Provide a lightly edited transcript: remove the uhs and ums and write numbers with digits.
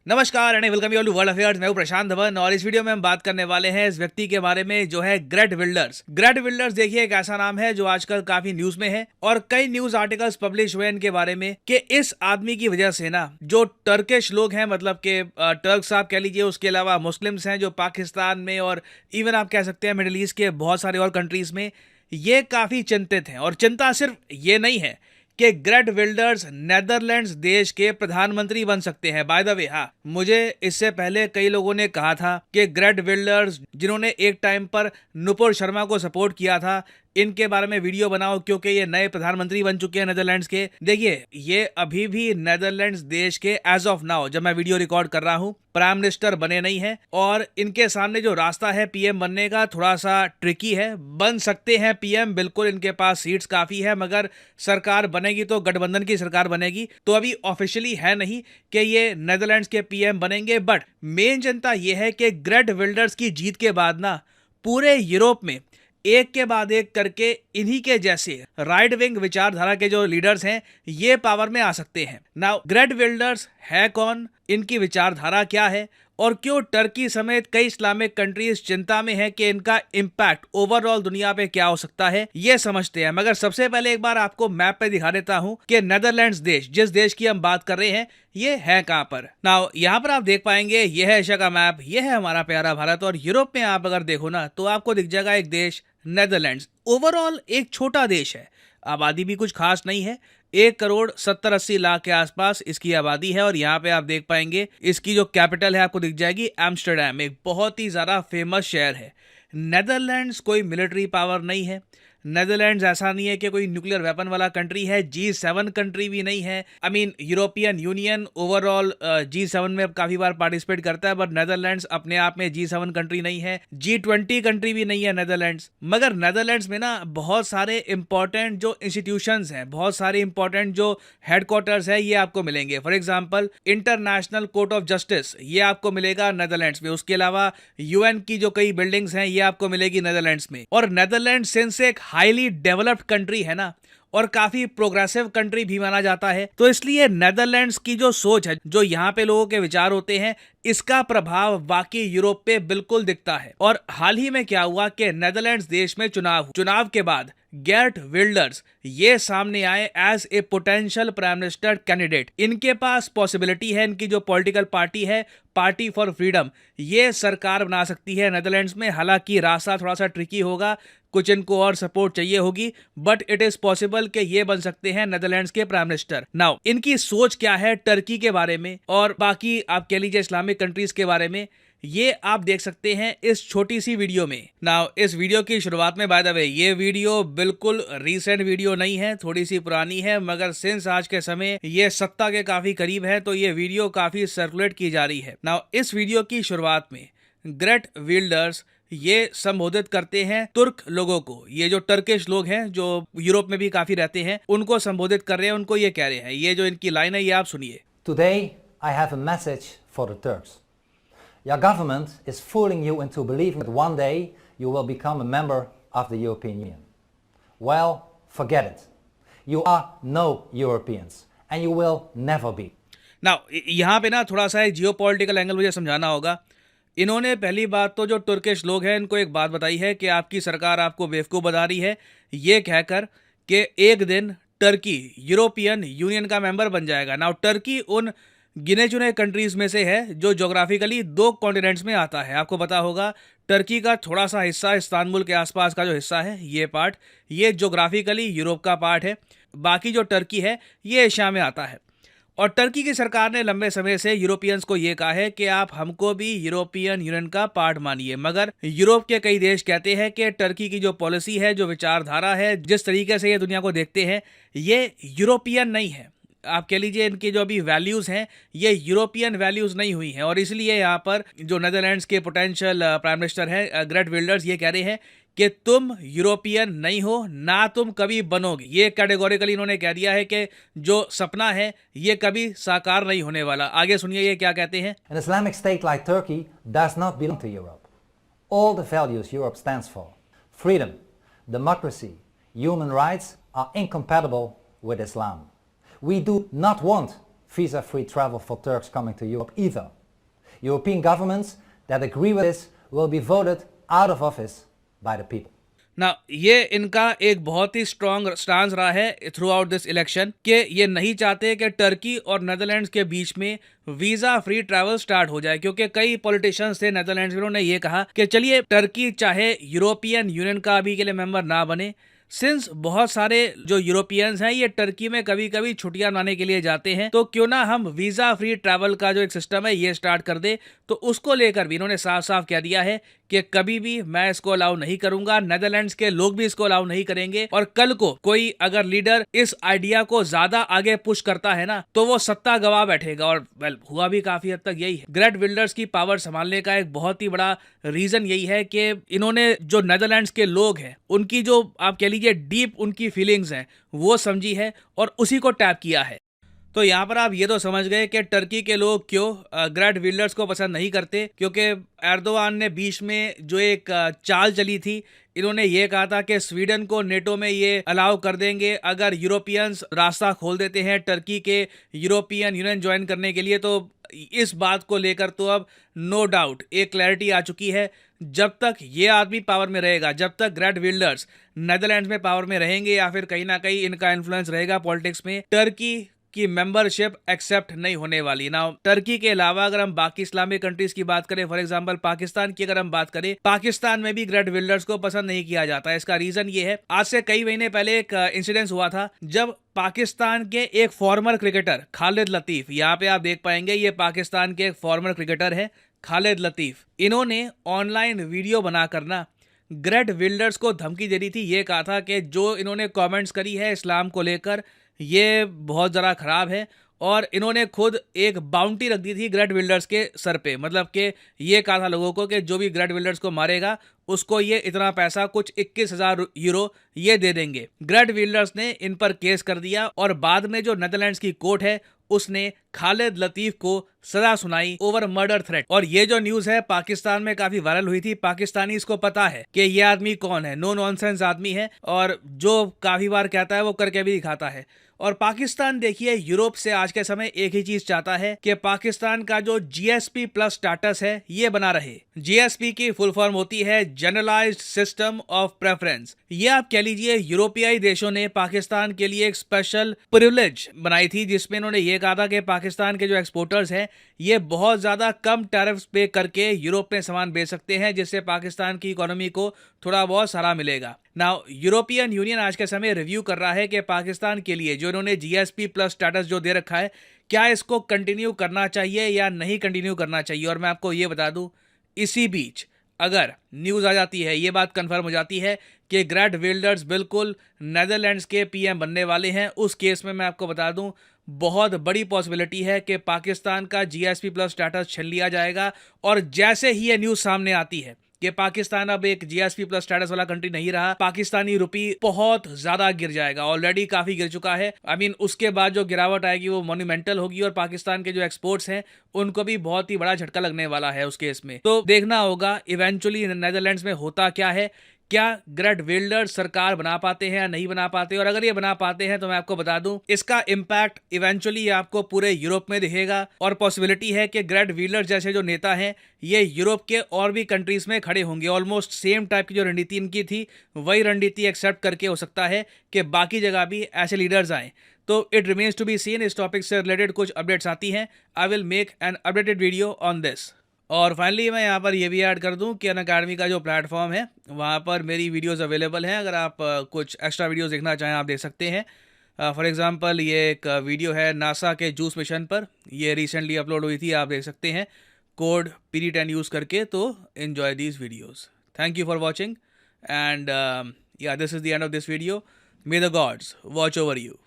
नमस्कार and welcome you all to world affairs. मैं हूं प्रशांत धवन और इस वीडियो में हम बात करने वाले हैं इस व्यक्ति के बारे में जो है ग्रेट विल्डर्स। ग्रेट विल्डर्स देखिए एक ऐसा नाम है जो आजकल काफी न्यूज में है और कई न्यूज आर्टिकल्स पब्लिश हुए इनके बारे में कि इस आदमी की वजह से ना जो टर्किश लोग हैं, मतलब के टर्क्स आप कह लीजिए, उसके अलावा मुस्लिम्स हैं जो पाकिस्तान में और इवन आप कह सकते हैं मिडिल ईस्ट के बहुत सारे और कंट्रीज में, ये काफी चिंतित हैं। और चिंता सिर्फ ये नहीं है कि ग्रेट विल्डर्स नेदरलैंड्स देश के प्रधानमंत्री बन सकते हैं। बाय द वे, हाँ, मुझे इससे पहले कई लोगों ने कहा था कि ग्रेट विल्डर्स जिन्होंने एक टाइम पर नुपुर शर्मा को सपोर्ट किया था, इनके बारे में वीडियो बनाओ क्योंकि ये नए प्रधानमंत्री बन चुके हैं नेदरलैंड्स के। देखिए, ये अभी भी नेदरलैंड्स देश के एज ऑफ नाउ जब मैं वीडियो रिकॉर्ड कर रहा हूँ प्राइम मिनिस्टर बने नहीं है और इनके सामने जो रास्ता है पीएम बनने का थोड़ा सा ट्रिकी है। बन सकते हैं पीएम, बिल्कुल, इनके पास सीट्स काफी है, मगर सरकार बनेगी तो गठबंधन की सरकार बनेगी, तो अभी ऑफिशियली है नहीं कि ये नेदरलैंड्स के पीएम बनेंगे। बट मेन जनता ये है कि ग्रेट विल्डर्स की जीत के बाद ना पूरे यूरोप में एक के बाद एक करके इन्हीं के जैसे राइट विंग विचारधारा के जो लीडर्स हैं ये पावर में आ सकते हैं। नाउ ग्रेट विल्डर्स है कौन, इनकी विचारधारा क्या है और क्यों टर्की समेत कई इस्लामिक कंट्रीज चिंता में है कि इनका इंपैक्ट ओवरऑल दुनिया पे क्या हो सकता है, ये समझते हैं। मगर सबसे पहले एक बार आपको मैप पे दिखा देता हूं कि नेदरलैंड्स देश, जिस देश की हम बात कर रहे हैं, ये है कहां पर। नाउ यहाँ पर आप देख पाएंगे ये है एशिया का मैप, ये है हमारा प्यारा भारत। और यूरोप में आप अगर देखो ना तो आपको दिख जाएगा एक देश नेदरलैंड्स। ओवरऑल एक छोटा देश है, आबादी भी कुछ खास नहीं है, 1,70-80 लाख के आसपास इसकी आबादी है। और यहाँ पे आप देख पाएंगे इसकी जो कैपिटल है आपको दिख जाएगी एम्स्टर्डम, एक बहुत ही ज्यादा फेमस शहर है। नेदरलैंड्स कोई मिलिट्री पावर नहीं है, नेदरलैंड्स ऐसा नहीं है कि कोई न्यूक्लियर वेपन वाला कंट्री है, G7 कंट्री भी नहीं है। I mean European union overall G7 में काफी बार पार्टिसिपेट करता है, बट नेदरलैंड्स अपने आप में G7 कंट्री नहीं है, G20 कंट्री भी नहीं है नेदरलैंड्स। मगर नेदरलैंड्स में ना बहुत सारे इंपॉर्टेंट जो इंस्टीट्यूशंस हैं, बहुत सारे इंपॉर्टेंट जो हेडक्वार्टर्स है, ये आपको मिलेंगे। For example international court of justice, ये आपको मिलेगा नेदरलैंड्स में। उसके अलावा UN की जो कई बिल्डिंग्स हैं ये आपको मिलेगी नेदरलैंड्स में। और नेदरलैंड्स सिंस एक हाईली डेवलप्ड कंट्री है ना और काफी प्रोग्रेसिव कंट्री भी माना जाता है, तो इसलिए नेदरलैंड्स की जो सोच है, जो यहाँ पे लोगों के विचार होते हैं, इसका प्रभाव बाकी यूरोप पे बिल्कुल दिखता है। और हाल ही में क्या हुआ कि नेदरलैंड्स देश में चुनाव के बाद गेर्ट विल्डर्स ये सामने आए as a potential prime minister candidate. इनके पास पॉसिबिलिटी है, इनकी जो पॉलिटिकल पार्टी है पार्टी फॉर फ्रीडम, ये सरकार बना सकती है नेदरलैंड्स में। हालांकि रास्ता थोड़ा सा ट्रिकी होगा, कुछ इनको और सपोर्ट चाहिए होगी, बट इट इज पॉसिबल कि ये बन सकते हैं नेदरलैंड्स के प्राइम मिनिस्टर। नाउ इनकी सोच क्या है टर्की के बारे में और बाकी आप कह लीजिए इस्लामिक कंट्रीज के बारे में, ये आप देख सकते हैं इस छोटी सी वीडियो में। नाउ इस वीडियो की शुरुआत में, बाय द वे, ये वीडियो बिल्कुल रीसेंट वीडियो नहीं है, थोड़ी सी पुरानी है, मगर सिंस आज के समय ये सत्ता के काफी करीब है तो ये वीडियो काफी सर्कुलेट की जा रही है। नाउ इस वीडियो की शुरुआत में ग्रेट विल्डर्स ये संबोधित करते हैं तुर्क लोगों को। ये जो टर्किश लोग हैं जो यूरोप में भी काफी रहते हैं, उनको संबोधित कर रहे हैं, उनको ये कह रहे हैं। ये जो इनकी लाइन है ये आप सुनिए। Today I have a message for the Turks. Your government is fooling you into believing that one day you will become a member of the European Union. Well, forget it. You are no Europeans and you will never be. Now, यहाँ पे ना थोड़ा सा एक geopolitical angle मुझे समझाना होगा। इन्होंने पहली बात तो जो तुर्किश लोग हैं इनको एक बात बताई है कि आपकी सरकार आपको बेवकूफ़ बता रही है, ये कहकर कि एक दिन टर्की यूरोपियन यूनियन का मेंबर बन जाएगा। नाउ टर्की उन गिने चुने कंट्रीज में से है जो जोग्राफिकली 2 कॉन्टिनेंट्स में आता है। आपको पता होगा टर्की का थोड़ा सा हिस्सा इस्तांबुल के आसपास का जो हिस्सा है, ये पार्ट, ये जोग्राफिकली यूरोप का पार्ट है। बाकी जो टर्की है ये एशिया में आता है। और टर्की की सरकार ने लंबे समय से यूरोपियंस को ये कहा है कि आप हमको भी यूरोपियन यूनियन का पार्ट मानिए। मगर यूरोप के कई देश कहते हैं कि टर्की की जो पॉलिसी है, जो विचारधारा है, जिस तरीके से ये दुनिया को देखते हैं, ये यूरोपियन नहीं है। आप कह लीजिए इनकी जो अभी वैल्यूज़ हैं ये यूरोपियन वैल्यूज़ नहीं हुई हैं। और इसलिए यहाँ पर जो नेदरलैंड्स के पोटेंशियल प्राइम मिनिस्टर हैं ग्रेट विल्डर्स, ये कह रहे हैं कि तुम यूरोपियन नहीं हो, ना तुम कभी बनोगे। ये कैटेगोरिकली इन्होंने कह दिया है कि जो सपना है ये कभी साकार नहीं होने वाला। आगे सुनिए ये क्या कहते हैं। An Islamic state like Turkey does not belong to Europe. All the values Europe stands for, freedom, democracy, human rights, are incompatible with Islam. We do not want visa-free travel for Turks coming to Europe either. European governments that agree with this will be voted out of office by the people. ना ये इनका एक बहुत ही strong stance रहा है through out this election कि ये नहीं चाहते कि टर्की और नेदरलैंड्स के बीच में वीजा फ्री ट्रैवल स्टार्ट हो जाए, क्योंकि कई पॉलिटिशियंस थे नेदरलैंड्स में, उन्होंने ये कहा कि चलिए टर्की चाहे यूरोपियन यूनियन का अभी के लिए मेंबर ना बने, सिंस बहुत सारे जो यूरोपियंस हैं ये टर्की में कभी कभी छुट्टियां मनाने के लिए जाते हैं, तो क्यों ना हम वीजा फ्री ट्रैवल का जो एक सिस्टम है ये स्टार्ट कर दे। तो उसको लेकर भी इन्होंने साफ साफ कह दिया है कि कभी भी मैं इसको अलाउ नहीं करूंगा, नेदरलैंड्स के लोग भी इसको अलाउ नहीं करेंगे, और कल को कोई अगर लीडर इस आइडिया को ज्यादा आगे पुश करता है ना तो वो सत्ता गवा बैठेगा। और वेल हुआ भी काफी हद तक यही है। ग्रेट विल्डर्स की पावर संभालने का एक बहुत ही बड़ा रीजन यही है कि इन्होंने जो नेदरलैंड्स के लोग हैं उनकी जो आप कह लीजिए डीप उनकी फीलिंग्स हैं वो समझी है और उसी को टैप किया है। तो यहाँ पर आप ये तो समझ गए कि टर्की के लोग क्यों ग्रेट विल्डर्स को पसंद नहीं करते, क्योंकि एर्दोआन ने बीच में जो एक चाल चली थी, इन्होंने ये कहा था कि स्वीडन को नेटो में ये अलाउ कर देंगे अगर यूरोपियंस रास्ता खोल देते हैं टर्की के यूरोपियन यूनियन ज्वाइन करने के लिए। तो इस बात को लेकर तो अब नो डाउट एक क्लैरिटी आ चुकी है। जब तक ये आदमी पावर में रहेगा, जब तक ग्रेट विल्डर्स नेदरलैंड्स में पावर में रहेंगे या फिर कहीं ना कहीं इनका इन्फ्लुएंस रहेगा पॉलिटिक्स में, टर्की की मेंबरशिप एक्सेप्ट नहीं होने वाली। ना टर्की के अलावा अगर हम बाकी इस्लामिक कंट्रीज की बात करें, फॉर एग्जांपल पाकिस्तान की अगर हम बात करें, पाकिस्तान में भी ग्रेट विल्डर्स को पसंद नहीं किया जाता है। इसका रीजन ये है, आज से कई महीने पहले एक इंसिडेंस हुआ था जब पाकिस्तान के एक फॉर्मर क्रिकेटर खालिद लतीफ, यहाँ पे आप देख पाएंगे ये पाकिस्तान के एक फॉर्मर क्रिकेटर है खालिद लतीफ, इन्होंने ऑनलाइन वीडियो बनाकर ना ग्रेट विल्डर्स को धमकी दे रही थी। ये कहा था कि जो इन्होंने कमेंट्स करी है इस्लाम को लेकर ये बहुत ज़रा ख़राब है, और इन्होंने खुद एक बाउंटी रख दी थी ग्रेट विल्डर्स के सर पे, मतलब कि ये कहा था लोगों को कि जो भी ग्रेट विल्डर्स को मारेगा उसको ये इतना पैसा कुछ 21,000 यूरो ये दे देंगे। ग्रेट विल्डर्स ने इन पर केस कर दिया और बाद में जो नेदरलैंड्स की कोर्ट है उसने खालिद लतीफ को सजा सुनाई ओवर मर्डर थ्रेट। और ये जो न्यूज़ है पाकिस्तान में काफी वायरल हुई थी। पाकिस्तानी इसको पता है कि ये आदमी कौन है, नो नॉनसेंस आदमी है, और जो काफी बार कहता है वो करके भी दिखाता है। और पाकिस्तान देखिए यूरोप से आज के समय एक ही चीज चाहता है कि पाकिस्तान का जो जीएसपी प्लस स्टेटस है ये बना रहे। जीएसपी की फुल फॉर्म होती है जनरलाइज्ड सिस्टम ऑफ प्रेफरेंस। ये आप कह लीजिए यूरोपियाई देशों ने पाकिस्तान के लिए एक स्पेशल प्रिविलेज बनाई थी, जिसमें इन्होंने ये कहा था कि पाकिस्तान के जो एक्सपोर्टर्स हैं ये बहुत ज्यादा कम टैरिफ्स पे करके यूरोप में सामान बेच सकते हैं, जिससे पाकिस्तान की इकोनॉमी को थोड़ा बहुत सहारा मिलेगा। नाउ यूरोपियन यूनियन आज के समय रिव्यू कर रहा है कि पाकिस्तान के लिए जो इन्होंने जीएसपी प्लस स्टेटस जो दे रखा है क्या इसको कंटिन्यू करना चाहिए या नहीं कंटिन्यू करना चाहिए। और मैं आपको ये बता दूं, इसी बीच अगर न्यूज़ आ जाती है, ये बात कंफर्म हो जाती है कि ग्रेट विल्डर्स बिल्कुल नेदरलैंड्स के पीएम बनने वाले हैं, उस केस में मैं आपको बता दूं बहुत बड़ी पॉसिबिलिटी है कि पाकिस्तान का जीएसपी प्लस स्टेटस छीन लिया जाएगा। और जैसे ही ये न्यूज़ सामने आती है कि पाकिस्तान अब एक जीएसपी प्लस स्टेटस वाला कंट्री नहीं रहा, पाकिस्तानी रुपी बहुत ज्यादा गिर जाएगा, ऑलरेडी काफी गिर चुका है। आई मीन उसके बाद जो गिरावट आएगी वो मोन्यूमेंटल होगी और पाकिस्तान के जो एक्सपोर्ट्स हैं उनको भी बहुत ही बड़ा झटका लगने वाला है उस केस में। तो देखना होगा इवेंचुअली नेदरलैंड्स में होता क्या है, क्या ग्रेट विल्डर्स सरकार बना पाते हैं या नहीं बना पाते। और अगर ये बना पाते हैं तो मैं आपको बता दूं इसका इम्पैक्ट इवेंचुअली आपको पूरे यूरोप में दिखेगा, और पॉसिबिलिटी है कि ग्रेट विल्डर्स जैसे जो नेता हैं ये यूरोप के और भी कंट्रीज में खड़े होंगे। ऑलमोस्ट सेम टाइप की जो रणनीति इनकी थी वही रणनीति एक्सेप्ट करके हो सकता है कि बाकी जगह भी ऐसे लीडर्स आए। तो it remains to be seen. इस टॉपिक से रिलेटेड कुछ अपडेट्स आती हैं, I will make an updated video on this. और फाइनली मैं यहाँ पर ये भी ऐड कर दूँ कि अनअकैडमी का जो प्लेटफॉर्म है वहाँ पर मेरी वीडियोस अवेलेबल हैं। अगर आप कुछ एक्स्ट्रा वीडियोस देखना चाहें आप देख सकते हैं। फॉर एग्जांपल ये एक वीडियो है नासा के जूस मिशन पर, ये रिसेंटली अपलोड हुई थी, आप देख सकते हैं कोड PD10 यूज़ करके। तो enjoy these videos. Thank you for watching and yeah this is the end of this video. May the gods watch over you.